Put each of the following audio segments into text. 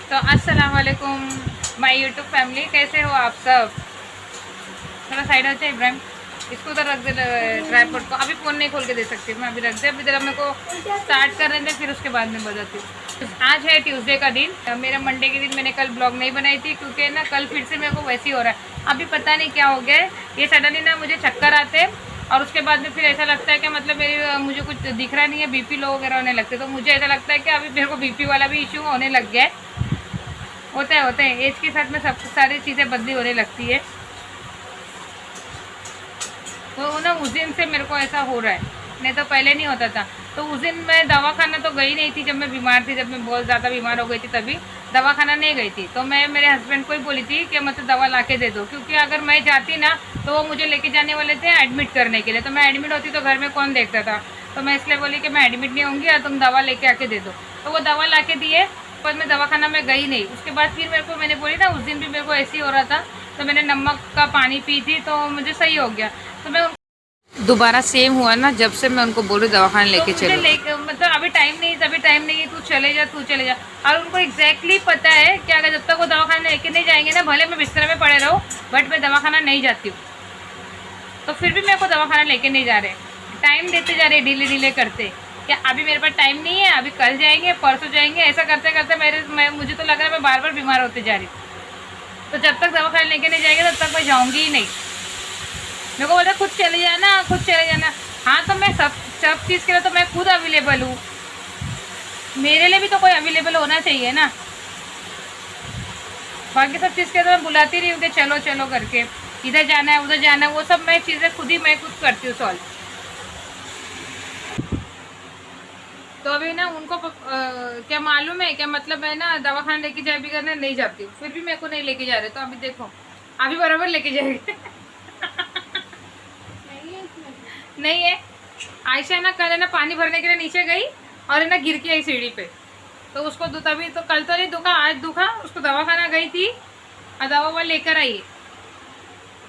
तो अस्सलाम वालेकुम माय यूट्यूब फैमिली, कैसे हो आप सब। थोड़ा साइड हो जाए इब्राहिम, इसको उधर रख दे ट्राइपॉड को। अभी फ़ोन नहीं खोल के दे सकती मैं, अभी रख दे। अभी जरा मेरे को स्टार्ट कर रहे थे, फिर उसके बाद में बताती हूँ। आज है ट्यूसडे का दिन। मेरा मंडे के दिन मैंने कल ब्लॉग नहीं बनाई थी क्योंकि ना कल फिर से मेरे को वैसे ही हो रहा है। अभी पता नहीं क्या हो गया है, ये सडनली ना मुझे चक्कर आते हैं और उसके बाद में फिर ऐसा लगता है कि मतलब मुझे कुछ दिख रहा नहीं है, बीपी लो वगैरह होने लगते। तो मुझे ऐसा लगता है कि अभी मेरे को बीपी वाला भी इशू होने लग गया है। होता है एज के साथ में सब सारी चीज़ें बदली होने लगती है। तो ना उस दिन से मेरे को ऐसा हो रहा है, नहीं तो पहले नहीं होता था। तो उस दिन मैं दवाखाना तो गई नहीं थी, जब मैं बीमार थी, जब मैं बहुत ज़्यादा बीमार हो गई थी तभी दवाखाना नहीं गई थी। तो मैं मेरे हस्बैंड को ही बोली थी कि मतलब दवा ला के दे दो, क्योंकि अगर मैं जाती ना तो वो मुझे लेके जाने वाले थे एडमिट करने के लिए। तो मैं एडमिट होती तो घर में कौन देखता था। तो मैं इसलिए बोली कि मैं एडमिट नहीं होंगी और तुम दवा लेके आके दे दो। तो वो दवा ला के दिए, पर मैं दवाखाना में गई नहीं। उसके बाद फिर मेरे को, मैंने बोली ना उस दिन भी मेरे को ऐसे ही हो रहा था, तो मैंने नमक का पानी पी थी तो मुझे सही हो गया। तो मैं दोबारा सेम हुआ ना, जब से मैं उनको बोल रही दवाखाने लेके चलो, मतलब अभी टाइम नहीं, तभी टाइम नहीं है, तू चले जा तू चले जा। और उनको एग्जैक्टली पता है कि अगर जब तक वो दवाखाने लेके नहीं जाएंगे ना, भले मैं बिस्तर में पड़े रहूँ बट मैं दवाखाना नहीं जाती हूँ। तो फिर भी मेरे को दवाखाना लेके नहीं जा रहे, टाइम देते जा रहे, डिले डिले करते क्या अभी मेरे पास टाइम नहीं है, अभी कल जाएंगे परसों जाएंगे, ऐसा करते करते मुझे तो लग रहा है मैं बार बार बीमार होते जा रही हूँ। तो जब तक दवाखाना लेके नहीं जाएंगे तब तक मैं जाऊँगी ही नहीं। मेरे को बोला खुद चले जाना, खुद चले जाना। हाँ तो मैं सब सब चीज़ के लिए तो मैं खुद अवेलेबल हूँ, मेरे लिए भी तो कोई अवेलेबल होना चाहिए ना। बाकी सब चीज़ के लिए तो मैं बुलाती रही हूँ कि चलो चलो करके, इधर जाना है उधर जाना है, वो सब मैं चीज़ें मैं खुद करती हूँ सॉल्व। तो अभी ना उनको क्या मालूम है, क्या मतलब है ना, दवाखाना लेके जाए भी करने नहीं जाती हूँ, फिर भी मेरे को नहीं लेके जा रहे। तो अभी देखो, अभी बराबर लेके जाएंगे। नहीं है। आयशा ना कल है ना पानी भरने के लिए नीचे गई और है ना गिर के आई सीढ़ी पे। तो उसको तभी तो कल तो नहीं दुखा, आज दुखा। उसको दवाखाना गई थी और दवा लेकर आई।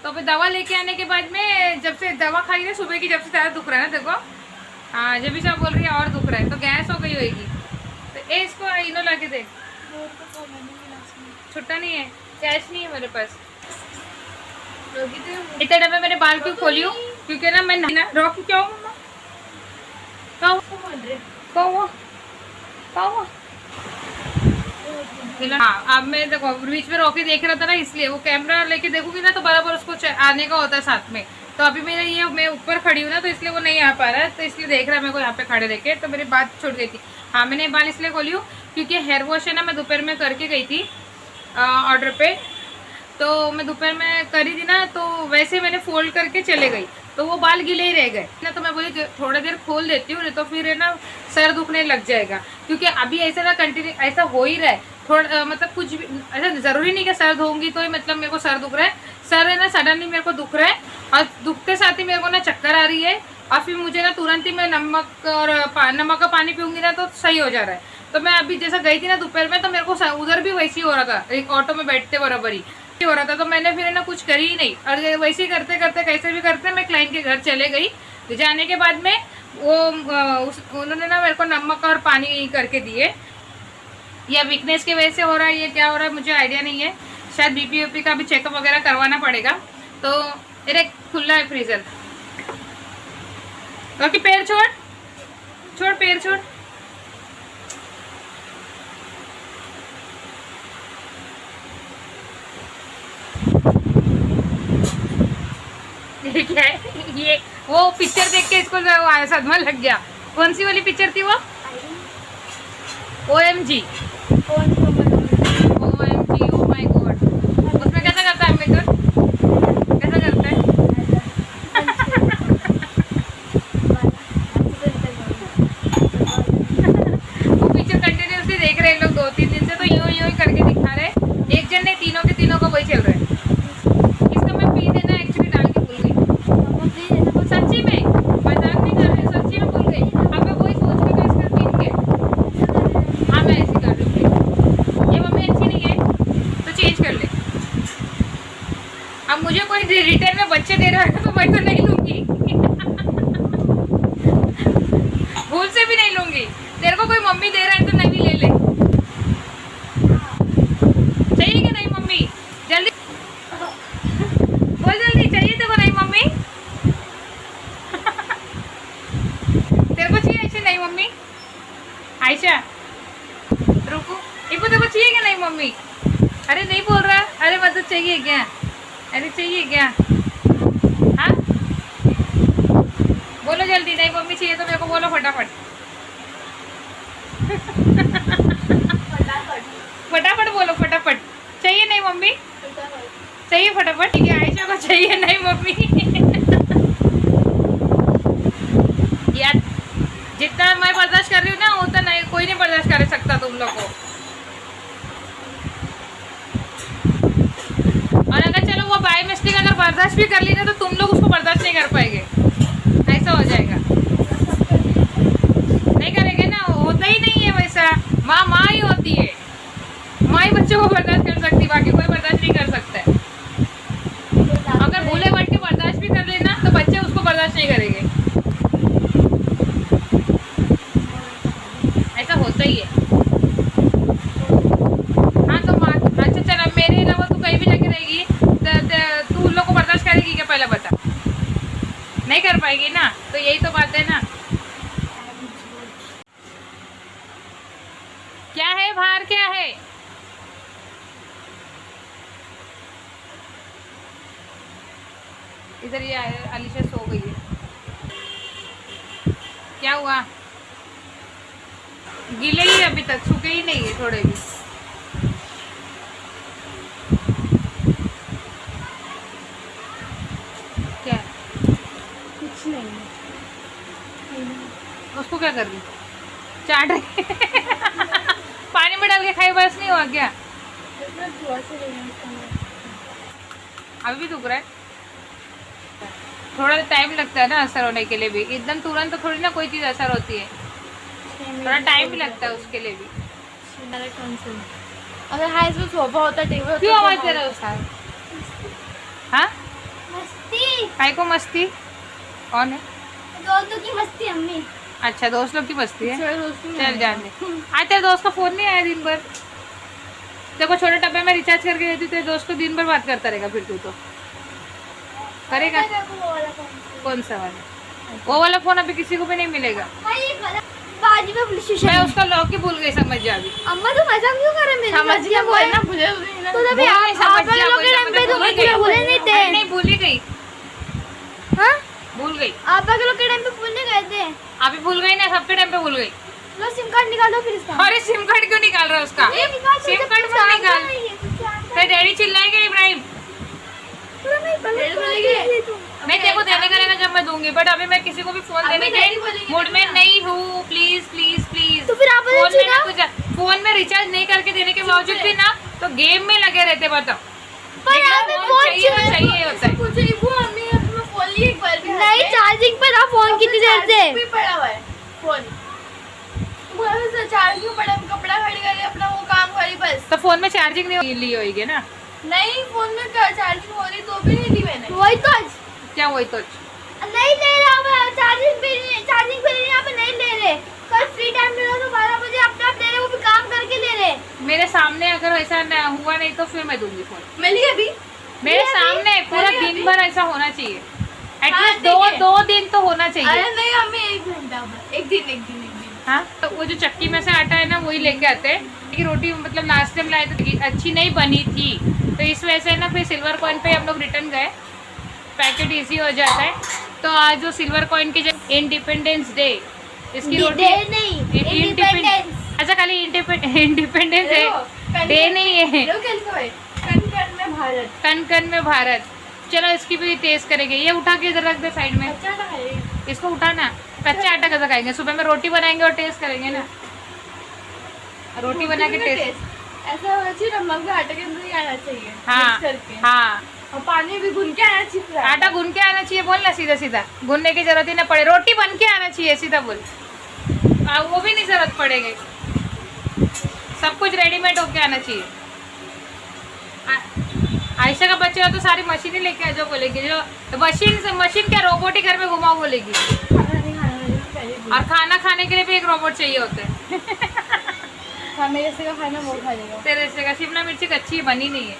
तो फिर दवा लेके आने के बाद में जब से दवा खाई ना सुबह की, जब से ज़्यादा दुख रहा है ना देखो। हाँ जब भी सब बोल रही है और दुख रहा है, तो गैस हो गई होगी। तो इसको इनो ला के दे। छुट्टा नहीं है, कैश नहीं है मेरे पास। इतने डब्बे मेरे बाल क्यों खोली हूँ, क्योंकि ना मैं ना रॉकी क्या हूँ हाँ। अब मैं देखो बीच में रॉकी देख रहा था ना, इसलिए वो कैमरा लेके देखूंगी ना तो बराबर उसको आने का होता है साथ में। तो अभी मेरा ये मैं ऊपर खड़ी हूँ ना, तो इसलिए वो नहीं आ पा रहा है, तो इसलिए देख रहा है मेरे को यहाँ पे खड़े देखे। तो मेरी बात छूट गई थी। हाँ मैंने बाल इसलिए खोली हूँ क्योंकि हेयर वॉश है ना, मैं दोपहर में करके गई थी ऑर्डर पे। तो मैं दोपहर में करी थी ना, तो वैसे मैंने फोल्ड करके चले गई, तो वो बाल गीले ही रह गए ना। तो मैं बोली थोड़ा देर खोल देती हूँ, नहीं तो फिर है ना सर दुखने लग जाएगा। क्योंकि अभी ऐसा ना कंटिन्यू ऐसा हो ही रहा है थोड़ा, मतलब कुछ भी ऐसा ज़रूरी नहीं कि सर धोऊंगी तो ही मतलब मेरे को सर दुख रहा है। सर है ना सडनली मेरे को दुख रहा है और दुखते साथ ही मेरे को ना चक्कर आ रही है, और फिर मुझे ना तुरंत ही मैं नमक नमक का पानी पीऊँगी ना तो सही हो जा रहा है। तो मैं अभी जैसा गई थी ना दोपहर में, तो मेरे को उधर भी वैसे ही हो रहा था, एक ऑटो में बैठते बराबर ही हो रहा था। तो मैंने फिर ना कुछ करी ही नहीं, और वैसे ही करते करते कैसे भी करते मैं क्लाइंट के घर चले गई। जाने के बाद में वो उन्होंने ना मेरे को नमक और पानी करके दिए। या वीकनेस की वजह से हो रहा है, ये क्या हो रहा है मुझे आइडिया नहीं है। शायद बीपी वीपी का भी चेकअप वगैरह करवाना पड़ेगा। तो मेरे खुला है फ्रीजर। बाकी पैर छोड़ छोड़, पैर छोड़। क्या है ये, वो पिक्चर देख के इसको सदमा लग गया। कौन सी वाली पिक्चर थी वो? OMG। OMG, oh my God. उसमें कैसा करता है अम्बेडकर, कैसा करता है? वो पिक्चर कंटिन्यूसली देख रहे हैं लोग 2-3 दिन से, तो यूं यूं ही करके दिखा रहे। एक जन ने तीनों के तीनों का वही चल रहा है। इसका मैं पी देना एक्चुअली डाल के भूल गई, सच्ची में मजाक नहीं कर रही, सच्ची में भूल गई। अब मैं वही सोच के तो इसका पीन के, हाँ मैं ऐसे कर रही हूँ। ये मम्मी अच्छी नहीं है तो चेंज कर ले। अब मुझे कोई रिटर्न में बच्चे दे रहा है तो मैं तो नहीं लूँगी। भूल से भी नहीं लूँगी। तेरे को कोई मम्मी दे रहा है तो नहीं ले ले। नहीं मम्मी। अरे नहीं बोल रहा, अरे मतलब चाहिए क्या, अरे चाहिए क्या, हाँ बोलो जल्दी, नहीं मम्मी चाहिए तो मेरे को बोलो फटाफट। फटाफट बोलो, फटाफट चाहिए नहीं मम्मी, चाहिए फटाफट। ठीक है आयशा को चाहिए नहीं मम्मी। यार जितना मैं बर्दाश्त कर रही हूँ ना उतना नहीं, कोई नहीं बर्दाश्त कर सकता तुम लोग को। और अगर चलो वो बाय मिस्टेक अगर बर्दाश्त भी कर ली ना तो तुम लोग उसको बर्दाश्त नहीं कर पाएंगे, ऐसा हो जाएगा। नहीं करेंगे ना, होता ही नहीं है वैसा। माँ माँ ही होती है, माँ ही बच्चों को बर्दाश्त कर सकती, बाकी कोई बर्दाश्त नहीं कर सकता है। अगर भूले बैठ के बर्दाश्त भी कर लेना तो बच्चे उसको बर्दाश्त नहीं करेंगे, ऐसा होता ही है। हाँ तो अच्छा चल, अब मेरे अलावा तू कहीं भी जाके रहेगी तू उन लोग को बर्दाश्त करेगी क्या, पहले बता। नहीं कर पाएगी ना, तो यही तो बात है ना। क्या है बाहर, क्या है? इधर ये अलीशा सो गई है। क्या हुआ? गीले ही अभी तक, सूखे ही नहीं है थोड़े भी। क्या? कुछ नहीं है। उसको क्या कर रही? चाट रही? पानी में डाल के खाई, बस नहीं हुआ क्या? अभी भी दुख रहा है? थोड़ा टाइम लगता है ना असर होने के लिए भी, एकदम तुरंत तो थोड़ी ना कोई चीज़ असर होती है, थोड़ा टाइम भी लगता है उसके लिए भी। अगर हाँ इसमें सोफा होता, टेबल होता, क्यों आवाज दे रहा है उसका? हाँ मस्ती, काय को मस्ती? कौन है? दोस्तों की मस्ती अम्मी। अच्छा दोस्त लोग की मस्ती है, चल चल जान दे। आज तेरे दोस्त का फोन नहीं आया दिन भर? देखो छोटे डब्बे में रिचार्ज करके देती, तेरे दोस्त को दिन भर बात करता रहेगा, फिर तू तो करेगा। कौन सा वाला? वो वाला फोन अभी किसी को भी नहीं मिलेगा। बाजी में पुलिस स्टेशन मैं उसका लॉक ही भूल गई, समझ जा अभी। अम्मा तो मजाक क्यों कर रहे मेरे? समझ गया वो है ना, मुझे तो तभी आप लोग के टाइम पे तो मुझे भूले नहीं थे। नहीं भूल ही गई, हाँ भूल गई। आप लोग के टाइम पे भूलने गए थे। अभी भूल गई ना, सबके टाइम पे भूल गई। लो सिम कार्ड निकालो फिर इसका। अरे सिम कार्ड क्यों निकाल रहा है उसका? सिम कार्ड मत निकाल, तेरे डैडी चिल्लाएंगे इब्राहिम। मैं तेरे को देने करेगा जब मैं दूंगी, बट अभी मैं किसी को भी फोन देने के मूड में नहीं हूँ। Please please please. तो फिर आप फोन में रिचार्ज नहीं करके देने के बावजूद भी ना तो गेम में लगे रहते, बताओ। चाहिए होता है। नहीं चार्जिंग पे था फोन कितनी देर से पड़ा हुआ है फोन। चार्ज क्यों पड़ा? कपड़ा खड़ी कर अपना वो काम करी बस। तो फोन में चार्जिंग नहीं ली होगी ना? नहीं फोन में चार्जिंग हो रही तो भी नहीं ली मैंने। वही तो क्या वही तो नहीं ले रहा, चार्जिंग पे यहाँ पे नहीं ले रहे। कल फ्री टाइम मिला तो 12 बजे अपना ले रहे, वो भी काम करके ले रहे। मेरे सामने अगर ऐसा हुआ नहीं तो फिर मैं दूंगी फोन। मिली अभी मेरे सामने पूरा दिन भर ऐसा होना चाहिए, एटलीस्ट हाँ, दो दिन तो होना चाहिए। अरे नहीं हमें 1 घंटा, एक दिन। हाँ तो वो जो चक्की में से आटा है ना वही लेके आते हैं। कि रोटी मतलब लास्ट टाइम लाए तो अच्छी नहीं बनी थी, तो इस वजह से ना फिर सिल्वर कॉइन पे हम लोग रिटर्न गए, पैकेट इजी हो जाता है। तो आज जो सिल्वर कॉइन की जो इंडिपेंडेंस डे, इसकी रोटी नहीं इंडिपेंडेंस। अच्छा खाली इंडिपेंडेंस है, डे नहीं है। कन कन में भारत। चलो इसकी भी टेस्ट करेंगे। ये उठा के इधर रख दे साइड में, इसको उठाना। कच्चा आटा कैसा खाएंगे? सुबह में रोटी बनाएंगे और टेस्ट करेंगे ना, रोटी बना के टेस्ट। ऐसा होना चाहिए, नमक भी आटे के अंदर ही आना चाहिए। हाँ हाँ, और पानी भी गूंद के आना चाहिए। आटा गूंद के आना चाहिए, बोल ना सीधा सीधा, गूंदने की जरूरत ही ना पड़े। रोटी बन के आना चाहिए, सीधा बोल। वो भी नहीं जरूरत पड़ेगी, सब कुछ रेडीमेड होके आना चाहिए। आयशा का बच्चा तो सारी मशीन ही लेके आ जाओ बोलेगी, जो मशीन क्या रोबोट ही घर में घुमाओ बोलेगी। और खाना खाने के लिए भी एक रोबोट चाहिए होता है। मेरे से का खाना वो खा लेगा। तेरे से का शिमला मिर्ची कच्ची बनी नहीं है,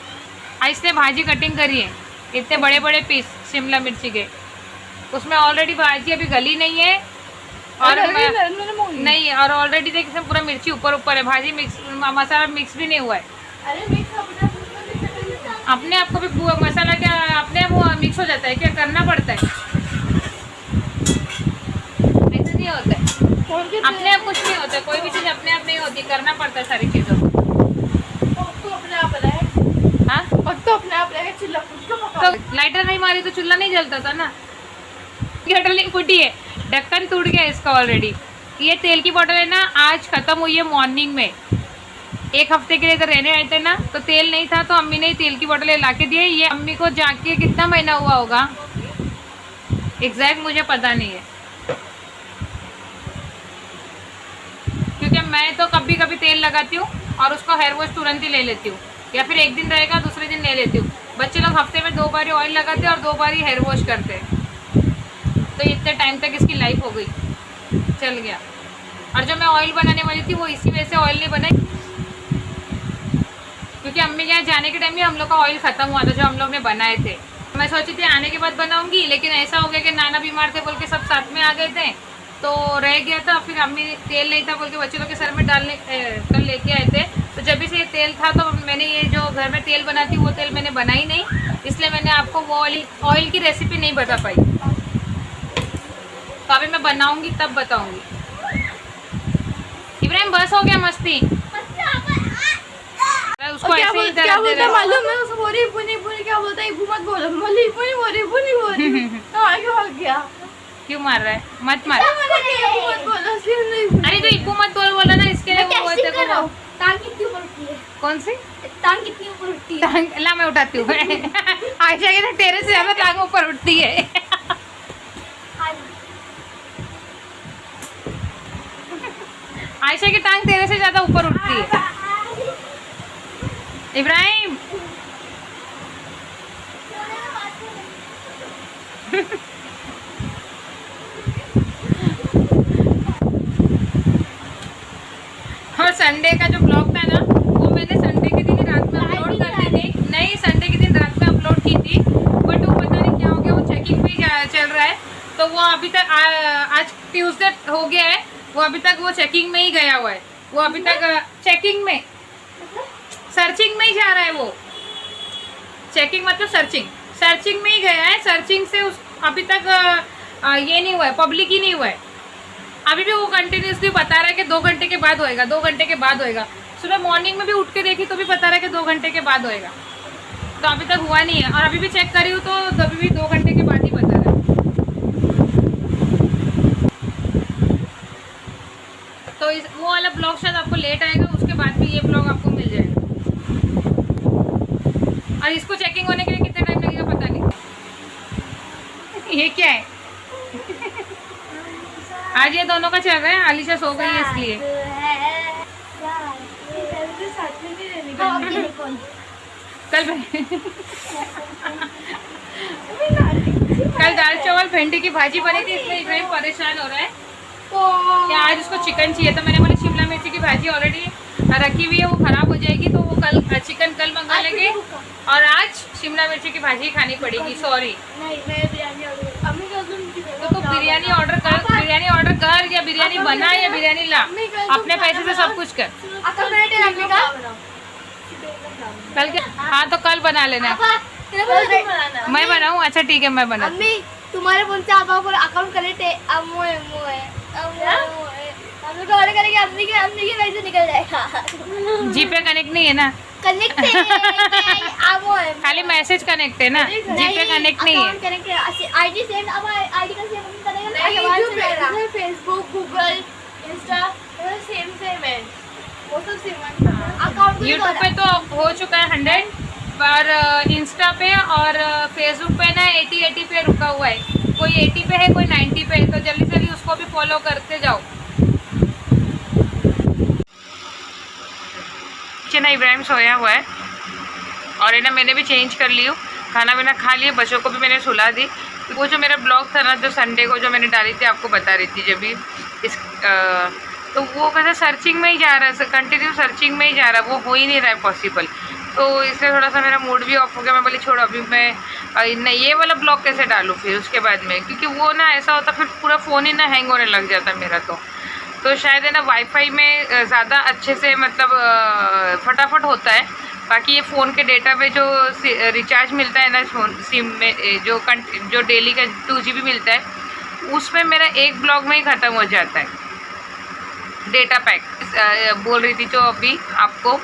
इसने भाजी कटिंग करी है, इतने बड़े बड़े पीस शिमला मिर्ची के। उसमें ऑलरेडी भाजी अभी गली नहीं है और नहीं, और ऑलरेडी देख पूरा मिर्ची ऊपर है, भाजी मिक्स मसाला मिक्स भी नहीं हुआ है। अरे मिक्स अपना अपने आप को भी मसाला क्या अपने आप वो मिक्स हो जाता है क्या, करना पड़ता है, ऐसा नहीं होता है। अपने आप कुछ नहीं होता, कोई भी चीज़ अपने आप नहीं होती, करना पड़ता है सारी चीज़ों को। तो अपने आप है। हाँ तो अपने आप रहेगा, चूल्हा खुद को पका। तो लाइटर नहीं मारी तो चूल्हा नहीं जलता था ना। केटल फूटी है, ढक्कन टूट गया इसका ऑलरेडी। ये तेल की बोतल है ना, आज ख़त्म हुई है मॉर्निंग में। एक हफ्ते के लिए इधर रहने आए थे ना, तो तेल नहीं था, तो अम्मी ने तेल की बोतलें ला के दिए। ये अम्मी को जाके कितना महीना हुआ होगा एग्जैक्ट मुझे पता नहीं है, क्योंकि मैं तो कभी कभी तेल लगाती हूँ और उसको हेयर वॉश तुरंत ही ले लेती हूँ, या फिर एक दिन रहेगा दूसरे दिन ले लेती हूँ। बच्चे लोग हफ्ते में 2 बार ऑयल लगाते हैं और 2 बार हेयर वॉश करते हैं, तो इतने टाइम तक इसकी लाइफ हो गई, चल गया। और जो मैं ऑयल बनाने वाली थी वो इसी वजह से ऑयल नहीं बनाई, क्योंकि अम्मी के यहाँ जाने के टाइम भी हम लोग का ऑयल ख़त्म हुआ था जो हम लोग ने बनाए थे। मैं सोची थी आने के बाद बनाऊंगी, लेकिन ऐसा हो गया कि नाना बीमार थे बोल के सब साथ में आ गए थे, तो रह गया था। फिर अम्मी तेल नहीं था बोल के बच्चे लोग के सर में डालने कल लेके आए थे, तो जब भी से ये तेल था तो मैंने ये जो घर में तेल बनाती वो तेल मैंने बनाई नहीं, इसलिए मैंने आपको वो ऑयल की रेसिपी नहीं बता पाई। तो अभी मैं बनाऊंगी तब बताऊंगी। इब्राहिम बस हो गया मस्ती, उसको क्या ऐसे ही बोलता दर्द दे रहा है। मालूम है उसको, बोली पुनी क्या बोलता है, इबू मत बोलो, बोली पुनी तो आगे भाग गया। क्यों मार रहा है, मत मार। इबू मत बोलो, इसलिए नहीं। अरे तो इब्बू मत बोल बोला ना, इसके लिए वो बोलते कर रहा को हूँ। टांग कितनी ऊपर उठती है? कौन सी टांग कितनी ऊपर उठती है? टांग ला मैं उठाती हूँ। आयशा की तो तेरे से ज्यादा टांग ऊपर उठती है। आयशा की टांग तेरे से ज्यादा ऊपर उठती है। इब्राहिम और संडे का जो ब्लॉग था ना, वो मैंने संडे के दिन रात में अपलोड कर दी थी। नहीं, संडे के दिन रात में अपलोड की थी, बट वो पता नहीं क्या हो गया, वो चेकिंग पे ही चल रहा है, तो वो अभी तक आज ट्यूसडे हो गया है, वो अभी तक वो चेकिंग में ही गया हुआ है। वो अभी तक चेकिंग में, सर्चिंग में ही जा रहा है वो। चेकिंग मतलब सर्चिंग में ही गया है। सर्चिंग से उस अभी तक ये नहीं हुआ है, पब्लिक ही नहीं हुआ है। अभी भी वो कंटिन्यूसली बता रहा है कि 2 घंटे के बाद होएगा, 2 घंटे के बाद होएगा। सुबह मॉर्निंग में भी उठ के देखी तो भी बता रहा है कि 2 घंटे के बाद होएगा, तो अभी तक हुआ नहीं है। और अभी भी चेक करी हूँ तो अभी भी 2 घंटे के बाद ही बता रहा है। तो वो वाला ब्लॉग शायद आपको लेट आएगा, उसके बाद भी ये ब्लॉग आपको मिल जाएगा। और इसको चेकिंग होने के लिए कितना टाइम लगेगा पता नहीं। ये क्या है? आज ये दोनों का चल रहा है, आलिशा सो गई है इसलिए। कल दाल चावल भिंडी की भाजी बनी थी, इसलिए इब्राहिम परेशान हो रहा है कि आज उसको चिकन चाहिए। तो मैंने बोली शिमला मिर्ची की भाजी ऑलरेडी रखी हुई है, वो खराब हो जाएगी, तो वो कल चिकन कल मंगा लेंगे और आज शिमला मिर्ची की भाजी खानी पड़ेगी। सॉरी, तो तू बिरयानी ऑर्डर कर या बिरयानी बना या बिरयानी ला, अपने पैसे से सब कुछ कर। कल के हाँ, तो कल बना लेना। मैं बनाऊँ? अच्छा ठीक है, मैं बना। अम्मी तुम्हारे फोन से आप अकाउंट कनेक्ट है, हम लोग ऑर्डर करेंगे, अम्मी के पैसे निकल जाएगा। जीपे कनेक्ट नहीं है ना? कनेक्ट है, खाली मैसेज कनेक्ट है ना, जीपे कनेक्ट नहीं है। कनेक्ट है, आईडी सेम, अब आईडी का सेम करेगा। फेसबुक, गूगल, इंस्टा सेम है, वो सब सेम अकाउंट यूट्यूब पे तो हो चुका है 100, पर इंस्टा पे और फेसबुक पे ना 80 पे रुका हुआ है। कोई 80 पे है, कोई 90 पे है, तो जल्दी जल्दी उसको भी फॉलो करते जाओ। ना इब्राहिम सोया हुआ है और है ना मैंने भी चेंज कर ली हूँ, खाना वाना खा लिए, बच्चों को भी मैंने सुला दी। वो जो मेरा ब्लॉग था ना, जो संडे को जो मैंने डाली थी, आपको बता रही थी जब भी तो वो कैसे सर्चिंग में ही जा रहा है, कंटिन्यू सर्चिंग में ही जा रहा है, वो हो ही नहीं रहा है पॉसिबल। तो इसलिए थोड़ा सा मेरा मूड भी ऑफ हो गया। मैं बोली छोड़ो, अभी मैं ये वाला ब्लॉग कैसे डालूँ फिर उसके बाद में, क्योंकि वो ना ऐसा होता फिर पूरा फ़ोन ही ना हैंग होने लग जाता मेरा। तो शायद है ना वाईफाई में ज़्यादा अच्छे से मतलब फटाफट होता है, बाकी ये फ़ोन के डेटा पे जो रिचार्ज मिलता है ना फ़ोन सिम में, जो डेली का 2 GB मिलता है, उसमें मेरा एक ब्लॉक में ही ख़त्म हो जाता है डेटा पैक। बोल रही थी जो अभी आपको,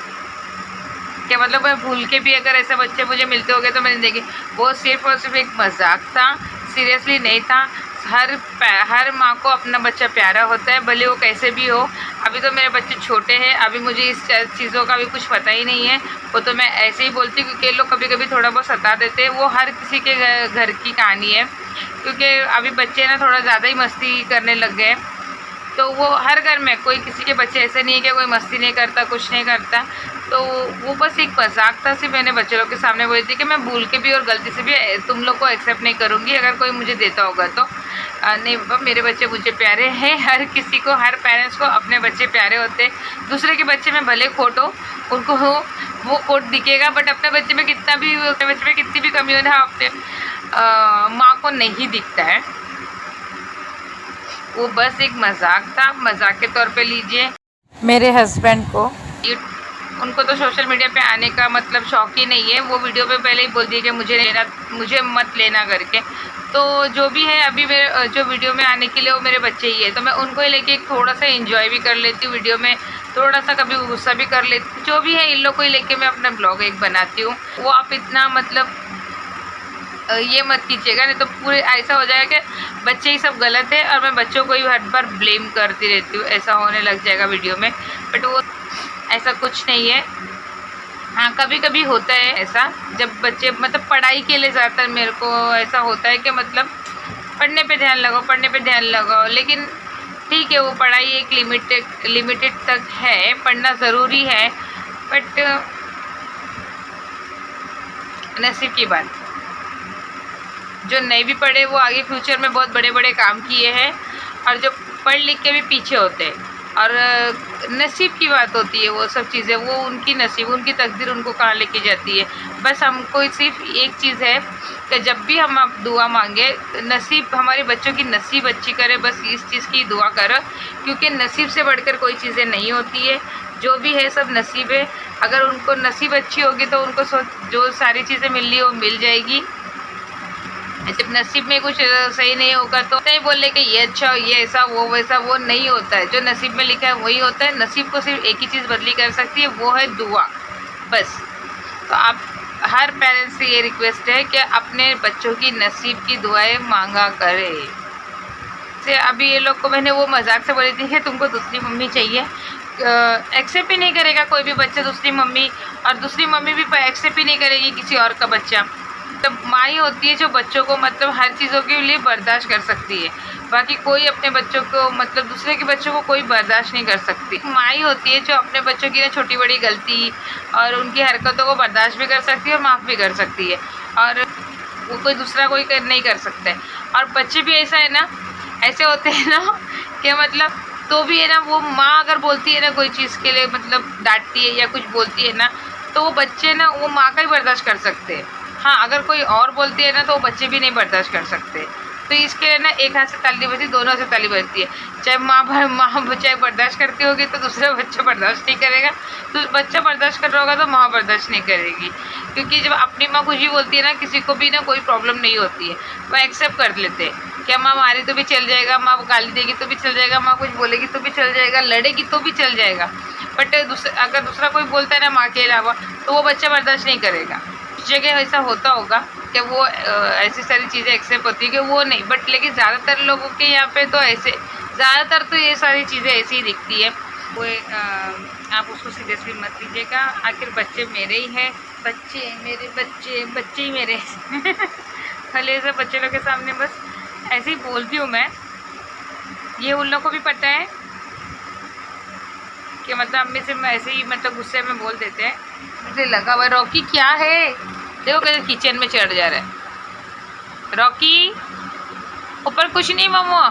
क्या मतलब मैं भूल के भी अगर ऐसे बच्चे मुझे मिलते हो गए तो मैंने देखी, वो सिर्फ और सिर्फ एक मजाक था, सीरियसली नहीं था। हर माँ को अपना बच्चा प्यारा होता है, भले वो कैसे भी हो। अभी तो मेरे बच्चे छोटे हैं, अभी मुझे इस चीज़ों का भी कुछ पता ही नहीं है। वो तो मैं ऐसे ही बोलती हूँ क्योंकि लोग कभी कभी थोड़ा बहुत सता देते हैं। वो हर किसी के घर की कहानी है, क्योंकि अभी बच्चे ना थोड़ा ज़्यादा ही मस्ती करने लग गए। तो वो हर घर में, कोई किसी के बच्चे ऐसे नहीं है कि कोई मस्ती नहीं करता, कुछ नहीं करता। तो वो बस एक मजाक था, सिर्फ मैंने बच्चे लोग के सामने बोली थी कि मैं भूल के भी और गलती से भी तुम लोग को एक्सेप्ट नहीं करूँगी अगर कोई मुझे देता होगा तो। नहीं बाबा, मेरे बच्चे मुझे प्यारे हैं। हर किसी को, हर पेरेंट्स को अपने बच्चे प्यारे होते हैं। दूसरे के बच्चे में भले खोट हो, उनको वो खोट दिखेगा, बट अपने बच्चे में कितनी भी कमी हो ना, अपने माँ को नहीं दिखता है। वो बस एक मजाक था, मजाक के तौर पे लीजिए। मेरे हस्बैंड को, उनको तो सोशल मीडिया पे आने का मतलब शौक ही नहीं है। वो वीडियो पे पहले ही बोल दिए कि मुझे मत लेना करके। तो जो भी है, अभी मेरे जो वीडियो में आने के लिए वो मेरे बच्चे ही है, तो मैं उनको ही लेके थोड़ा सा एंजॉय भी कर लेती हूँ वीडियो में, थोड़ा सा कभी गुस्सा भी कर लेती हूँ। जो भी है इन लोग को ही लेके मैं अपना ब्लॉग एक बनाती हूँ। वो आप इतना मतलब ये मत कीजिएगा, नहीं तो पूरे ऐसा हो जाएगा कि बच्चे ही सब गलत है और मैं बच्चों को ही हर बार ब्लेम करती रहती हूँ, ऐसा होने लग जाएगा वीडियो में। बट वो ऐसा कुछ नहीं है। हाँ, कभी कभी होता है ऐसा, जब बच्चे मतलब पढ़ाई के लिए ज़्यादातर मेरे को ऐसा होता है कि मतलब पढ़ने पे ध्यान लगाओ। लेकिन ठीक है, वो पढ़ाई एक लिमिटेड तक है, पढ़ना ज़रूरी है, बट नसीब की बात। जो नहीं भी पढ़े वो आगे फ्यूचर में बहुत बड़े बड़े काम किए हैं, और जो पढ़ लिख के भी पीछे होते हैं। और नसीब की बात होती है वो सब चीज़ें, वो उनकी नसीब, उनकी तकदीर उनको कहाँ लेके जाती है। बस हमको सिर्फ एक चीज़ है कि जब भी हम आप दुआ मांगे, नसीब, हमारे बच्चों की नसीब अच्छी करे, बस इस चीज़ की दुआ करो, क्योंकि नसीब से बढ़कर कोई चीज़ें नहीं होती है। जो भी है सब नसीब है। अगर उनको नसीब अच्छी होगी तो उनको जो सारी चीज़ें मिल रही है वो मिल जाएगी। जब नसीब में कुछ सही नहीं होगा तो नहीं बोले कि ये अच्छा, ये ऐसा, वो वैसा, वो नहीं होता है। जो नसीब में लिखा है वही होता है। नसीब को सिर्फ एक ही चीज़ बदली कर सकती है, वो है दुआ, बस। तो आप हर पेरेंट्स से ये रिक्वेस्ट है कि अपने बच्चों की नसीब की दुआएं मांगा करें। से अभी ये लोग को मैंने वो मजाक से बोली थी कि तुमको दूसरी मम्मी चाहिए, एक्सेप्ट ही नहीं करेगा कोई भी बच्चा दूसरी मम्मी, और दूसरी मम्मी भी एक्सेप्ट ही नहीं करेगी किसी और का बच्चा। तब माँ ही होती है जो बच्चों को मतलब हर चीज़ों के लिए बर्दाश्त कर सकती है। बाकी कोई अपने बच्चों को मतलब दूसरे के बच्चों को कोई बर्दाश्त नहीं कर सकती। माँ ही होती है जो अपने बच्चों की ना छोटी बड़ी गलती और उनकी हरकतों को बर्दाश्त भी कर सकती है और माफ़ भी कर सकती है, और वो कोई दूसरा कोई नहीं कर सकता है। और बच्चे भी ऐसा है ना, ऐसे होते हैं ना कि मतलब तो भी है ना, वो माँ अगर बोलती है ना कोई चीज़ के लिए, मतलब डांटती है या कुछ बोलती है ना, तो वो बच्चे ना वो माँ का ही बर्दाश्त कर सकते हैं। हाँ, अगर कोई और बोलती है ना तो वो बच्चे भी नहीं बर्दाश्त कर सकते। तो इसके लिए ना एक हाथ से ताली बजती, दोनों से ताली बजती है। चाहे माँ चाहे बर्दाश्त करती होगी तो दूसरा बच्चा बर्दाश्त नहीं करेगा, तो बच्चा बर्दाश्त कर रहा होगा तो माँ बर्दाश्त नहीं करेगी। क्योंकि जब अपनी माँ कुछ भी बोलती है ना, किसी को भी ना कोई प्रॉब्लम नहीं होती है, वो एक्सेप्ट कर लेते हैं। क्या माँ मारी तो भी चल जाएगा, माँ गाली देगी तो भी चल जाएगा, माँ कुछ बोलेगी तो भी चल जाएगा, लड़ेगी तो भी चल जाएगा। बट अगर दूसरा कोई बोलता है ना माँ के अलावा, तो वो बच्चा बर्दाश्त नहीं करेगा। कुछ जगह ऐसा होता होगा कि वो ऐसी सारी चीज़ें एक्सेप्ट होती है कि वो नहीं, बट लेकिन ज़्यादातर लोगों के यहाँ पे तो ऐसे, ज़्यादातर तो ये सारी चीज़ें ऐसी ही दिखती है। वो आप उसको सीरियसली मत लीजिएगा, आखिर बच्चे मेरे ही हैं, बच्चे ही मेरे भले से बच्चे लोग के सामने बस ऐसे ही बोलती हूँ मैं। ये उन लोगों को भी पता है कि मतलब अम्मी से मैं ऐसे ही मतलब गुस्से में बोल देते हैं। मुझे लगा हुआ रॉकी क्या है, देखो कैसे किचन में चढ़ जा रहा है। रॉकी ऊपर कुछ नहीं मम्मो,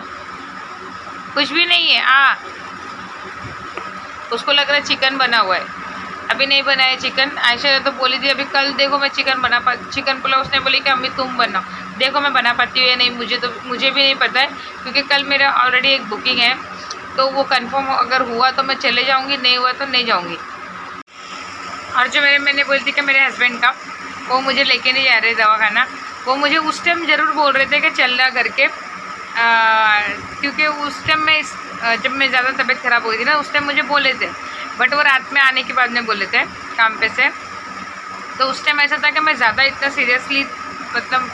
कुछ भी नहीं है। उसको लग रहा है चिकन बना हुआ है, अभी नहीं बना है चिकन। आयशा ने तो बोली थी अभी कल देखो मैं चिकन पुलाव, उसने बोली कि अम्मी तुम बनाओ, देखो मैं बना पाती हूँ या नहीं, मुझे भी नहीं पता है, क्योंकि कल मेरा ऑलरेडी एक बुकिंग है, तो वो कंफर्म अगर हुआ तो मैं चले जाऊँगी, नहीं हुआ तो नहीं जाऊँगी। और जो मैंने बोली थी कि मेरे हस्बैंड का वो मुझे लेके नहीं जा रहे दवाखाना, वो मुझे उस टाइम ज़रूर बोल रहे थे कि चल रहा करके, क्योंकि उस टाइम में जब मैं ज़्यादा तबीयत ख़राब हुई थी ना, उस टाइम मुझे बोले थे, बट वो रात में आने के बाद में बोले थे काम पे से। तो उस टाइम ऐसा था कि मैं ज़्यादा इतना सीरियसली, मतलब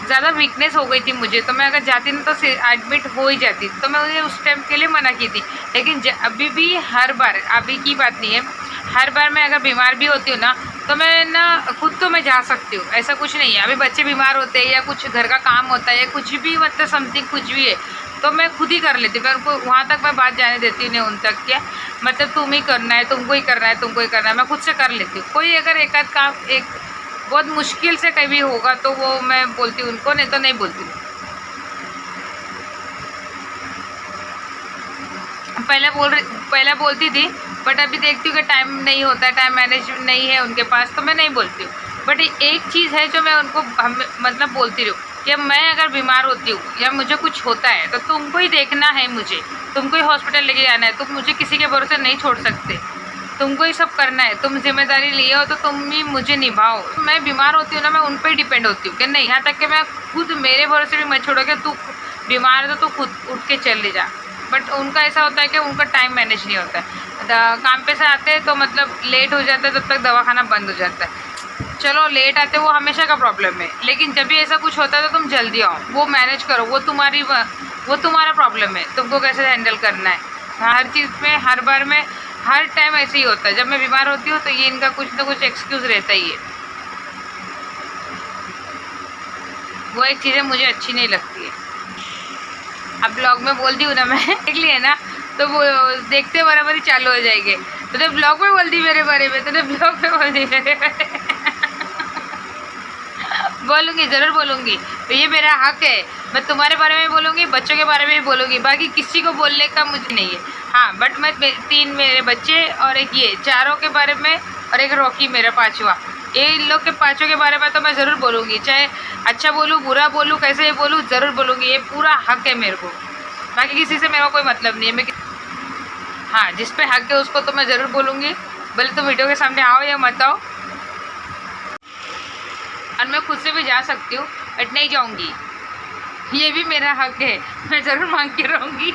ज़्यादा वीकनेस हो गई थी मुझे, तो मैं अगर जाती ना तो एडमिट हो ही जाती, तो मैं उन्हें उस टाइम के लिए मना की थी। लेकिन अभी भी हर बार, अभी की बात नहीं है, हर बार मैं अगर बीमार भी होती हूँ ना, तो मैं ना खुद तो मैं जा सकती हूँ, ऐसा कुछ नहीं है। अभी बच्चे बीमार होते हैं या कुछ घर का काम होता है या कुछ भी, मतलब समथिंग कुछ भी है, तो मैं खुद ही कर लेती हूँ। मैं उनको वहाँ तक मैं बात जाने देती नहीं उन तक, क्या मतलब तुम ही करना है, तुमको ही करना है, तुमको ही करना है, मैं खुद से कर लेती हूँ। कोई अगर एक आध काम एक बहुत मुश्किल से कभी होगा तो वो मैं बोलती हूँ उनको, नहीं तो नहीं बोलती हूँ। पहले बोलती थी, बट अभी देखती हूँ कि टाइम नहीं होता है, टाइम मैनेज नहीं है उनके पास, तो मैं नहीं बोलती हूँ। बट एक चीज़ है जो मैं उनको मतलब बोलती रहूँ कि मैं अगर बीमार होती हूँ या मुझे कुछ होता है तो तुमको ही देखना है, मुझे तुमको ही हॉस्पिटल लेके जाना है, तुम मुझे किसी के भरोसे नहीं छोड़ सकते, तुमको ही सब करना है, तुम जिम्मेदारी लिए हो तो तुम ही मुझे निभाओ। मैं बीमार होती हूँ ना, मैं उन पर ही डिपेंड होती हूँ कि नहीं, यहाँ तक कि मैं खुद मेरे भरोसे भी मत छोड़ो कि तू बीमार है तो तू खुद उठ के चल ले जा। बट उनका ऐसा होता है कि उनका टाइम मैनेज नहीं होता है, काम पे से आते हैं तो मतलब लेट हो जाता है, तब तक दवाखाना बंद हो जाता है। चलो लेट आते वो हमेशा का प्रॉब्लम है, लेकिन जब भी ऐसा कुछ होता है तो तुम जल्दी आओ, वो मैनेज करो, वो तुम्हारा प्रॉब्लम है, तुमको कैसे हैंडल करना है। हर चीज़ में, हर बार में, हर टाइम ऐसे ही होता है। जब मैं बीमार होती हूँ तो ये इनका कुछ ना कुछ एक्सक्यूज़ रहता ही है। वो एक चीज़ें मुझे अच्छी नहीं लगती है। अब ब्लॉग में बोल दी हूँ ना मैं, देख लिए ना, तो वो देखते बराबर ही चालू हो जाएंगे। तो ब्लॉग में बोल दी मेरे बारे में, तो ब्लॉग में बोल दी मेरे बारे में बोलूँगी, ज़रूर बोलूँगी, तो ये मेरा हक है। मैं तुम्हारे बारे में बोलूँगी, बच्चों के बारे में भी बोलूँगी, बाकी किसी को बोलने का मुझे नहीं है। हाँ, बट मैं 3 मेरे बच्चे और एक ये, चारों के बारे में, और एक रॉकी मेरा 5वां, ये इन लोग के 5 के बारे में तो मैं ज़रूर बोलूँगी, चाहे अच्छा बोलूँ, बुरा बोलूँ, कैसे बोलूँ, ज़रूर बोलूँगी। ये पूरा हक है मेरे को, बाकी किसी से मेरा कोई मतलब नहीं है। मैं हाँ, जिस पे हक है उसको तो मैं ज़रूर बोलूँगी, भले तुम वीडियो के सामने आओ या मत आओ। और मैं खुद से भी जा सकती हूँ, बट नहीं जाऊँगी, ये भी मेरा हक है, मैं ज़रूर मांग के रहूँगी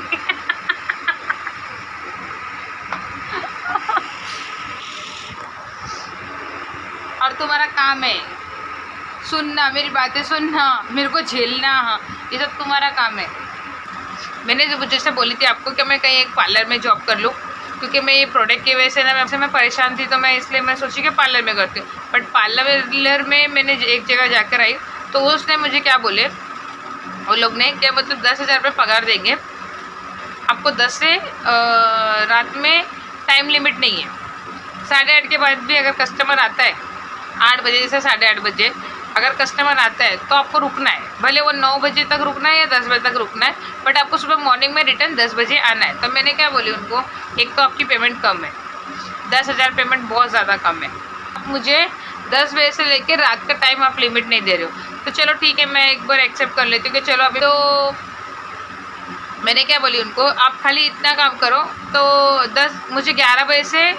और तुम्हारा काम है सुनना, मेरी बातें सुनना, मेरे को झेलना, हाँ, ये सब तुम्हारा काम है। मैंने जैसे बोली थी आपको कि मैं कहीं एक पार्लर में जॉब कर लूँ, क्योंकि मैं ये प्रोडक्ट की वजह से ना मैं परेशान थी, तो मैं इसलिए मैं सोची कि पार्लर में करती हूँ। बट पार्लर में मैंने एक जगह जाकर आई, तो उसने मुझे क्या बोले, वो लोग ने क्या, मतलब 10,000 रुपये पगार देंगे आपको, 10 से रात में टाइम लिमिट नहीं है, 8:30 के बाद भी अगर कस्टमर आता है, 8 बजे से 8:30 बजे अगर कस्टमर आता है तो आपको रुकना है, भले वो 9 बजे तक रुकना है या 10 बजे तक रुकना है, बट आपको सुबह मॉर्निंग में रिटर्न 10 बजे आना है। तो मैंने क्या बोली उनको, एक तो आपकी पेमेंट कम है, 10,000 पेमेंट बहुत ज़्यादा कम है, मुझे 10 बजे से लेकर रात का टाइम आप लिमिट नहीं दे रहे हो, तो चलो ठीक है, मैं एक बार एक्सेप्ट कर लेती हूँ कि चलो अभी। तो मैंने क्या बोली उनको, आप खाली इतना काम करो, तो मुझे 11 बजे से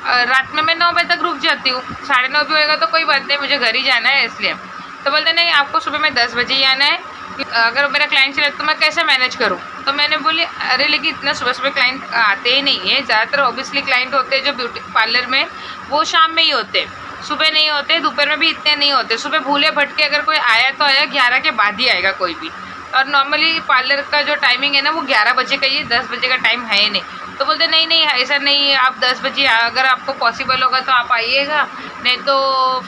रात में मैं 9 बजे तक रुक जाती हूँ, 9:30 भी होएगा तो कोई बात नहीं, मुझे घर ही जाना है इसलिए। तो बोलते नहीं, आपको सुबह में 10 बजे ही आना है, अगर मेरा क्लाइंट चले तो मैं कैसे मैनेज करूँ। तो मैंने बोली अरे लेकिन इतना सुबह सुबह क्लाइंट आते ही नहीं है, ज़्यादातर ऑब्वियसली क्लाइंट होते हैं जो ब्यूटी पार्लर में, वो शाम में ही होते हैं, सुबह नहीं होते, दोपहर में भी इतने नहीं होते। सुबह भूले भटके अगर कोई आया तो आया, 11 के बाद ही आएगा कोई भी, और नॉर्मली पार्लर का जो टाइमिंग है ना वो 11 बजे का ही है, 10 बजे का टाइम है ही नहीं। तो बोलते नहीं नहीं ऐसा नहीं है, आप 10 बजे अगर आपको पॉसिबल होगा तो आप आइएगा, नहीं तो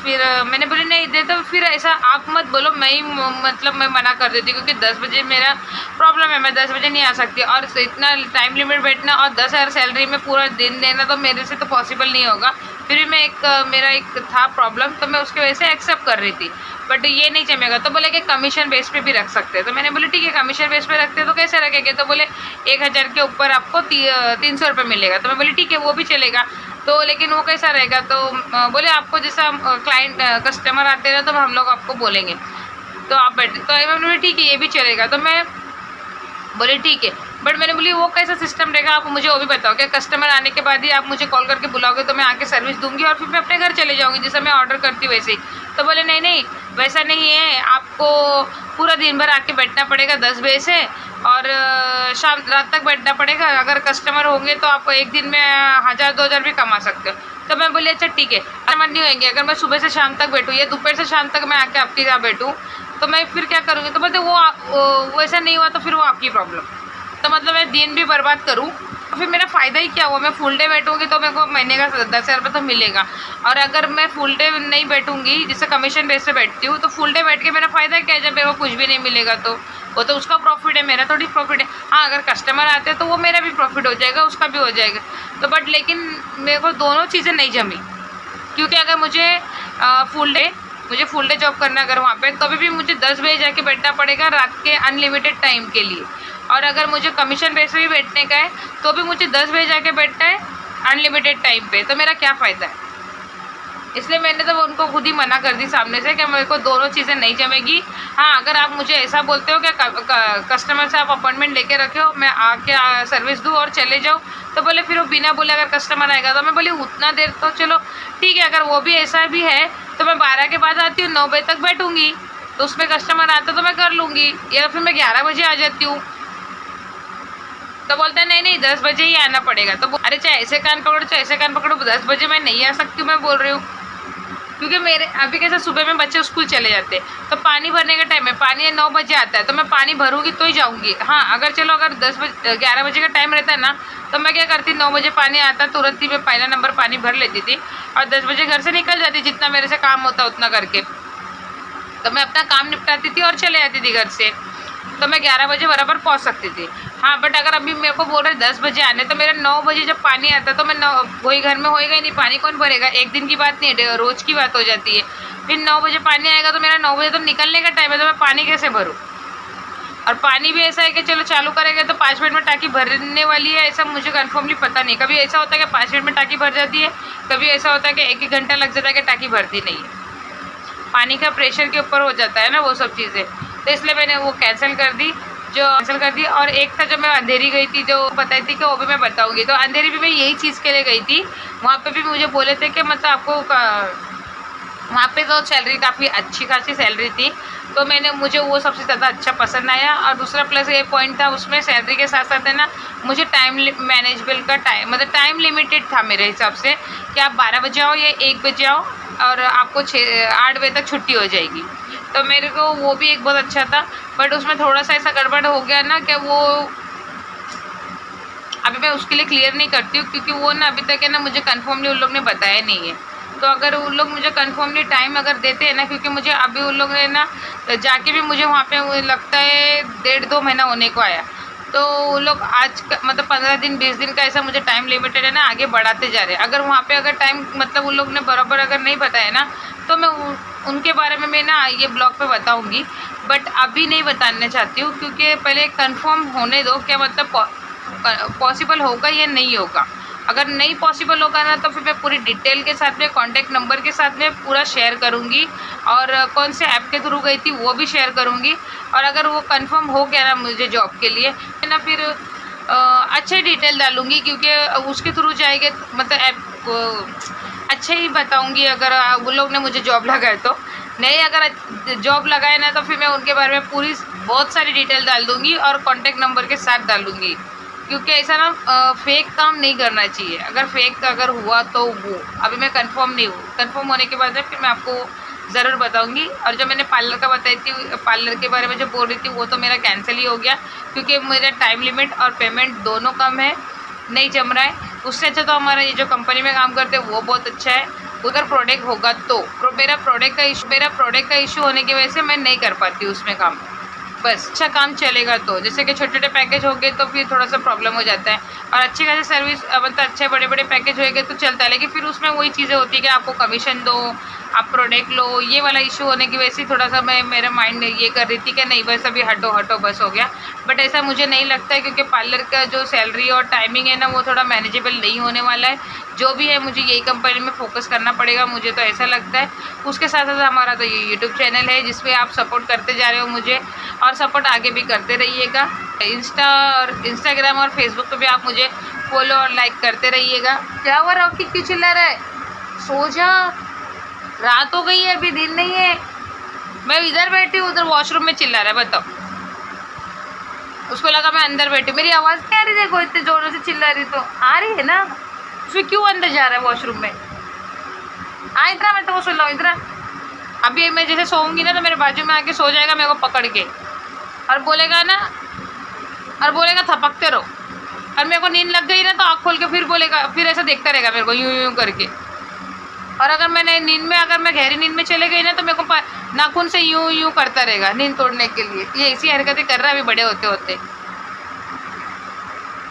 फिर मैंने बोली नहीं दे, तो फिर ऐसा आप मत बोलो, मैं ही मतलब मैं मना कर देती हूँ, क्योंकि 10 बजे मेरा प्रॉब्लम है, मैं 10 बजे नहीं आ सकती, और इतना टाइम लिमिट बैठना और 10,000 सैलरी में पूरा दिन देना तो मेरे से तो पॉसिबल नहीं होगा। फिर भी मैं मेरा एक था प्रॉब्लम, तो मैं उसकी वजह से एक्सेप्ट कर रही थी, बट ये नहीं जमेगा। तो बोले कि कमीशन बेस पे भी रख सकते हैं, तो मैंने बोली ठीक है, कमीशन बेस पे रखते हैं तो कैसे रखेंगे। तो बोले 1,000 के ऊपर आपको 300 रुपये मिलेगा। तो मैं बोली ठीक है, वो भी चलेगा, तो लेकिन वो कैसा रहेगा। तो बोले आपको जैसा क्लाइंट कस्टमर आते हैं तो हम लोग आपको बोलेंगे, तो आप बैठे, तो मैंने बोली ठीक है ये भी चलेगा। तो मैं बोली ठीक है, बट मैंने बोली वो कैसा सिस्टम रहेगा, आप मुझे वो भी बताओ कि कस्टमर आने के बाद ही आप मुझे कॉल करके बुलाओगे तो मैं आके सर्विस दूंगी और फिर मैं अपने घर चले जाऊँगी जैसे मैं ऑर्डर करती वैसे ही। तो बोले नहीं नहीं वैसा नहीं है, आपको पूरा दिन भर आके बैठना पड़ेगा 10 बजे से और शाम रात तक बैठना पड़ेगा। अगर कस्टमर होंगे तो आप एक दिन में 1000-2000 भी कमा सकते हो। तो मैं बोली अच्छा ठीक है, कस्टमर नहीं होंगे, अगर मैं सुबह से शाम तक बैठूँ या दोपहर से शाम तक मैं आके आपके यहाँ बैठूँ तो मैं फिर क्या करूँगी। तो बोलते वो वैसा नहीं हुआ तो फिर वो आपकी प्रॉब्लम। तो मतलब मैं दिन भी बर्बाद करूँ तो फिर मेरा फ़ायदा ही क्या हुआ। मैं फुल डे बैठूँगी तो मेरे को महीने का 10,000 रुपये तो मिलेगा, और अगर मैं फुल डे नहीं बैठूँगी जिससे कमीशन बेस पे बैठती हूँ तो फुल डे बैठ के मेरा फ़ायदा क्या है जब मेरे को कुछ भी नहीं मिलेगा। तो वो तो उसका प्रॉफिट है, मेरा थोड़ी प्रॉफिट है। हाँ अगर कस्टमर आते हैं तो वो मेरा भी प्रॉफिट हो जाएगा, उसका भी हो जाएगा। तो बट लेकिन मेरे को दोनों चीज़ें नहीं जमी, क्योंकि अगर मुझे फुल डे जॉब करना अगर वहाँ पे तो भी मुझे 10 बजे जाके बैठना पड़ेगा रात के अनलिमिटेड टाइम के लिए, और अगर मुझे कमीशन बेस पे भी बैठने का है तो भी मुझे 10 बजे जाके बैठना है अनलिमिटेड टाइम पे। तो मेरा क्या फ़ायदा है। इसलिए मैंने तो उनको खुद ही मना कर दी सामने से कि मेरे को दोनों चीज़ें नहीं जमेगी। हाँ अगर आप मुझे ऐसा बोलते हो कि कस्टमर से आप अपॉइंटमेंट लेके रखे हो, मैं आके सर्विस दूँ और चले जाऊँ, तो बोले फिर वो बिना बोले अगर कस्टमर आएगा तो मैं बोली उतना देर तो चलो ठीक है। अगर वो भी ऐसा भी है तो मैं 12 के बाद आती हूँ, 9 बजे तक बैठूँगी, तो उसमें कस्टमर आता तो मैं कर लूँगी, या फिर मैं 11 बजे आ जाती हूँ। तो बोलता है नहीं नहीं 10 बजे ही आना पड़ेगा। तो अरे चाहे ऐसे कान पकड़ो चाहे ऐसे कान पकड़ो, 10 बजे मैं नहीं आ सकती हूँ, मैं बोल रही हूँ। क्योंकि मेरे अभी कैसे सुबह में बच्चे स्कूल चले जाते हैं तो पानी भरने का टाइम है, पानी 9 बजे आता है तो मैं पानी भरूंगी तो ही जाऊंगी। हाँ अगर चलो अगर 11 बजे का टाइम रहता है ना तो मैं क्या करती, 9 बजे पानी आता तुरंत ही मैं पहला नंबर पानी भर लेती थी और 10 बजे घर से निकल जाती, जितना मेरे से काम होता उतना करके। तो मैं अपना काम निपटाती थी और चले जाती थी घर से, तो मैं 11 बजे बराबर पहुंच सकती थी। हाँ बट अगर अभी मेरे को बोल रहे 10 बजे आने तो मेरा 9 बजे जब पानी आता तो मैं वही घर में होएगा ही नहीं, पानी कौन भरेगा। एक दिन की बात नहीं है, रोज़ की बात हो जाती है। फिर 9 बजे पानी आएगा तो मेरा 9 बजे तो निकलने का टाइम है, तो मैं पानी कैसे भरूँ। और पानी भी ऐसा है कि चलो चालू करेंगे तो 5 मिनट में टाँकी भरने वाली है, ऐसा मुझे कन्फर्मली पता नहीं। कभी ऐसा होता है कि 5 मिनट में टाँकी भर जाती है, कभी ऐसा होता है कि 1-1 घंटा लग जाता है कि टाँकी भरती नहीं है। पानी का प्रेशर के ऊपर हो जाता है ना वो सब चीज़ें। तो इसलिए मैंने वो कैंसिल कर दी और एक था जब मैं अंधेरी गई थी जो बताई थी कि वो भी मैं बताऊंगी। तो अंधेरी भी मैं यही चीज़ के लिए गई थी, वहाँ पे भी मुझे बोले थे कि मतलब आपको वहाँ पे तो सैलरी काफ़ी अच्छी खासी सैलरी थी, तो मुझे वो सबसे ज़्यादा अच्छा पसंद आया। और दूसरा प्लस ये पॉइंट था उसमें सैलरी के साथ साथ है ना, मुझे टाइम मैनेजेबल का टाइम मतलब टाइम लिमिटेड था मेरे हिसाब से कि आप 12 बजे आओ या 1 बजे आओ और आपको 8 बजे तक छुट्टी हो जाएगी। तो मेरे को वो भी एक बहुत अच्छा था। बट उसमें थोड़ा सा ऐसा गड़बड़ हो गया ना कि वो अभी मैं उसके लिए क्लियर नहीं करती हूँ, क्योंकि वो ना अभी तक है ना मुझे कन्फर्मली उन लोग ने बताया नहीं है। तो अगर उन लोग मुझे कन्फर्मली टाइम अगर देते हैं ना, क्योंकि मुझे अभी उन लोग ने ना जाके भी मुझे वहाँ पे लगता है 1.5-2 महीना होने को आया, तो वो लोग आज मतलब 15 दिन 20 दिन का ऐसा मुझे टाइम लिमिटेड है ना आगे बढ़ाते जा रहे हैं। अगर वहाँ पे अगर टाइम मतलब उन लोग ने बराबर अगर नहीं बताया ना तो मैं उनके बारे में मैं ना ये ब्लॉग पे बताऊँगी, बट अभी नहीं बताना चाहती हूँ, क्योंकि पहले कंफर्म होने दो क्या मतलब पॉसिबल होगा या नहीं होगा। अगर नहीं पॉसिबल होगा ना तो फिर मैं पूरी डिटेल के साथ में कॉन्टैक्ट नंबर के साथ में पूरा शेयर करूँगी, और कौन से ऐप के थ्रू गई थी वो भी शेयर करूँगी। और अगर वो कंफर्म हो गया ना मुझे जॉब के लिए ना, फिर अच्छे डिटेल डालूँगी, क्योंकि उसके थ्रू जाएंगे मतलब ऐप अच्छे ही बताऊँगी। अगर वो लोग ने मुझे जॉब लगाए तो नहीं, अगर जॉब लगाए ना तो फिर मैं उनके बारे में पूरी बहुत सारी डिटेल डाल दूँगी और कॉन्टैक्ट नंबर के साथ डालूँगी, क्योंकि ऐसा ना फेक काम नहीं करना चाहिए। अगर फेक अगर हुआ तो वो अभी मैं कंफर्म नहीं हूँ, कंफर्म होने के बाद फिर मैं आपको ज़रूर बताऊंगी। और जो मैंने पार्लर का बताई थी, पार्लर के बारे में जो बोल रही थी वो तो मेरा कैंसिल ही हो गया, क्योंकि मेरा टाइम लिमिट और पेमेंट दोनों कम है, नहीं जम रहा है। उससे अच्छा तो हमारा ये जो कंपनी में काम करते हैं वो बहुत अच्छा है। अगर प्रोडक्ट होगा तो मेरा प्रोडक्ट का इशू होने की वजह से मैं नहीं कर पाती उसमें काम। बस अच्छा काम चलेगा तो, जैसे कि छोटे छोटे पैकेज हो गए तो फिर थोड़ा सा प्रॉब्लम हो जाता है, और अच्छी खासी सर्विस मतलब अच्छे बड़े बड़े पैकेज होएंगे तो चलता है। लेकिन फिर उसमें वही चीज़ें होती है कि आपको कमीशन दो, आप प्रोडक्ट लो, ये वाला इशू होने की वजह से थोड़ा सा मैं मेरा माइंड ये कर रही थी कि नहीं बस अभी हटो हटो बस हो गया। बट ऐसा मुझे नहीं लगता है, क्योंकि पार्लर का जो सैलरी और टाइमिंग है ना वो थोड़ा मैनेजेबल नहीं होने वाला है। जो भी है मुझे यही कंपनी में फोकस करना पड़ेगा, मुझे तो ऐसा लगता है। उसके साथ साथ हमारा तो ये यूट्यूब चैनल है जिसपे आप सपोर्ट करते जा रहे हो मुझे, और सपोर्ट आगे भी करते रहिएगा। इंस्टाग्राम और फेसबुक पे भी आप मुझे फॉलो और लाइक करते रहिएगा। क्या हुआ रॉकी, क्यों चिल्ला रहा है? सो जा, रात हो गई है, अभी दिन नहीं है। मैं इधर बैठी हूँ, उधर वॉशरूम में चिल्ला रहा है, बताओ। उसको लगा मैं अंदर बैठी, मेरी आवाज़ क्या आ रही? देखो इतने जोरों से चिल्ला रही तो आ रही है ना, फिर क्यों अंदर जा रहा है वॉशरूम में? इधर मैं तो सुन लो इधर। अभी मैं जैसे सोऊंगी ना तो मेरे बाजू में आके सो जाएगा मेरे को पकड़ के, और बोलेगा ना, और बोलेगा थपकते रहो। और मेरे को नींद लग गई ना तो आँख खोल के फिर बोलेगा, फिर ऐसा देखता रहेगा मेरे को यूं यूं करके। और अगर मैंने नींद में, अगर मैं गहरी नींद में चले गई ना तो मेरे को नाखून से यूं यूं करता रहेगा नींद तोड़ने के लिए। ये ऐसी हरकतें कर रहा है अभी बड़े होते होते।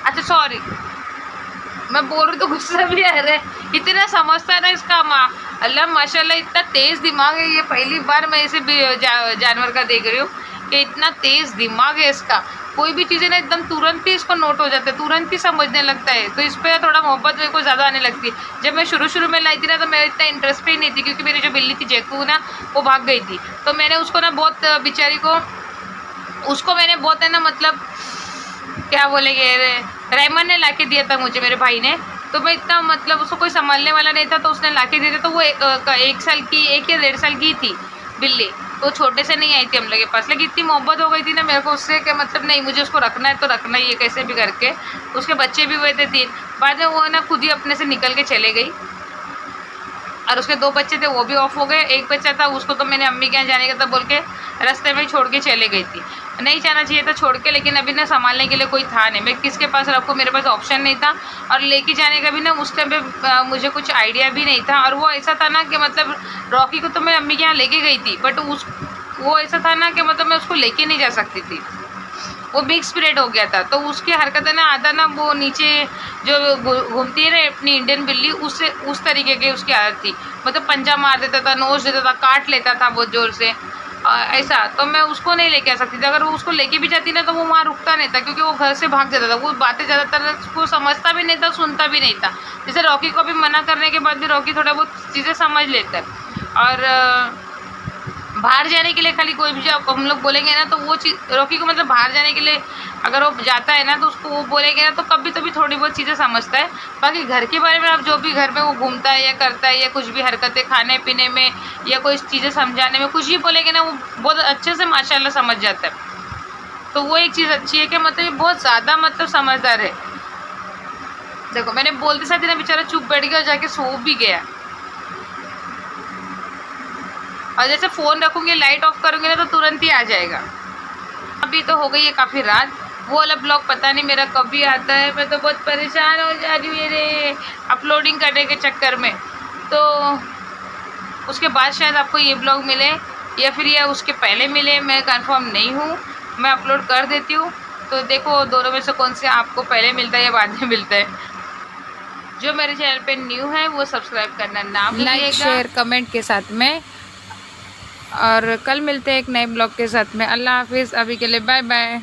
अच्छा सॉरी, मैं बोल रही तो गुस्सा भी आ रहा है, इतना समझता है ना इसका माँ। अल्लाह माशाल्लाह इतना तेज़ दिमाग है, ये पहली बार मैं इसे जानवर का देख रही हूँ कि इतना तेज़ दिमाग है इसका। कोई भी चीज़ें ना एकदम तुरंत ही इसको नोट हो जाता है, तुरंत ही समझने लगता है। तो इस पर थोड़ा मोहब्बत मेरे को ज़्यादा आने लगती है। जब मैं शुरू में लाई थी ना तो मैं इतना इंटरेस्ट भी नहीं थी, क्योंकि मेरी जो बिल्ली थी जेकू ना वो भाग गई थी। तो मैंने उसको ना बहुत बेचारी को, उसको मैंने बहुत है ना, मतलब क्या बोलेंगे, रहमान ने ला के दिया था मुझे, मेरे भाई ने। तो मैं इतना, मतलब उसको कोई संभालने वाला नहीं था तो उसने ला के दिया था। तो वो 1 साल की, 1 या 1.5 साल की थी बिल्ली, तो छोटे से नहीं आई थी हम लोग के पास। लेकिन इतनी मोहब्बत हो गई थी ना मेरे को उससे कि मतलब नहीं, मुझे उसको रखना है तो रखना ही है कैसे भी करके। उसके बच्चे भी हुए थे 3। बाद में वो ना खुद ही अपने से निकल के चले गई, और उसके 2 बच्चे थे वो भी ऑफ हो गए। एक बच्चा था उसको तो मैंने अम्मी के यहाँ जाने का था बोल के रास्ते में छोड़ के चले गई थी। नहीं जाना चाहिए था छोड़ के, लेकिन अभी ना संभालने के लिए कोई था नहीं, मैं किसके पास रखूँ, मेरे पास ऑप्शन नहीं था। और लेके जाने का भी ना उस टाइम पे मुझे कुछ आइडिया भी नहीं था। और वो ऐसा था ना कि मतलब रॉकी को तो मैं अम्मी के यहाँ लेके गई थी, बट वो ऐसा था ना कि मतलब मैं उसको लेके नहीं जा सकती थी, वो मिक्स ब्रीड हो गया था। तो उसकी हरकतें ना आधा ना वो नीचे जो घूमती है ना अपनी इंडियन बिल्ली, उससे उस तरीके की उसकी आदत थी। मतलब पंजा मार देता था, नोच देता था, काट लेता था बहुत ज़ोर से, ऐसा। तो मैं उसको नहीं लेके आ सकती थी। अगर वो उसको लेके भी जाती ना तो वो वहाँ रुकता नहीं था, क्योंकि वो घर से भाग जाता था। वो बातें ज़्यादातर उसको समझता भी नहीं था, सुनता भी नहीं था। जैसे रॉकी को भी मना करने के बाद भी रॉकी थोड़ा बहुत चीज़ें समझ लेता है। और बाहर जाने के लिए खाली कोई भी जब हम लोग बोलेंगे ना तो वो चीज़ रॉकी को, मतलब बाहर जाने के लिए अगर वो जाता है ना तो उसको वो बोलेंगे ना तो कभी तो भी थोड़ी बहुत चीज़ें समझता है। बाकी घर के बारे में आप जो भी घर में वो घूमता है या करता है, या कुछ भी हरकतें खाने पीने में या कोई चीज़ें समझाने में कुछ भी बोलेंगे ना, वो बहुत अच्छे से माशाल्लाह समझ जाता है। तो वो एक चीज़ अच्छी है कि मतलब ये बहुत ज़्यादा मतलब समझदार है। देखो मैंने बोलते साथ ही ना बेचारा चुप बैठ गया और जाके सो भी गया। और जैसे फ़ोन रखूँगी, लाइट ऑफ करूँगी ना तो तुरंत ही आ जाएगा। अभी तो हो गई है काफ़ी रात, वो वाला ब्लॉग पता नहीं मेरा कभी आता है। मैं तो बहुत परेशान हो जा रही हूँ ये अपलोडिंग करने के चक्कर में। तो उसके बाद शायद आपको ये ब्लॉग मिले या फिर ये उसके पहले मिले, मैं कंफर्म नहीं हूँ। मैं अपलोड कर देती हूँ, तो देखो दोनों में से कौन से आपको पहले मिलता है या बाद में मिलता है। जो मेरे चैनल पे न्यू है वो सब्सक्राइब करना ना भूलिएगा, लाइक शेयर कमेंट के साथ में। और कल मिलते हैं एक नए ब्लॉग के साथ में। अल्लाह हाफिज़, अभी के लिए बाय बाय।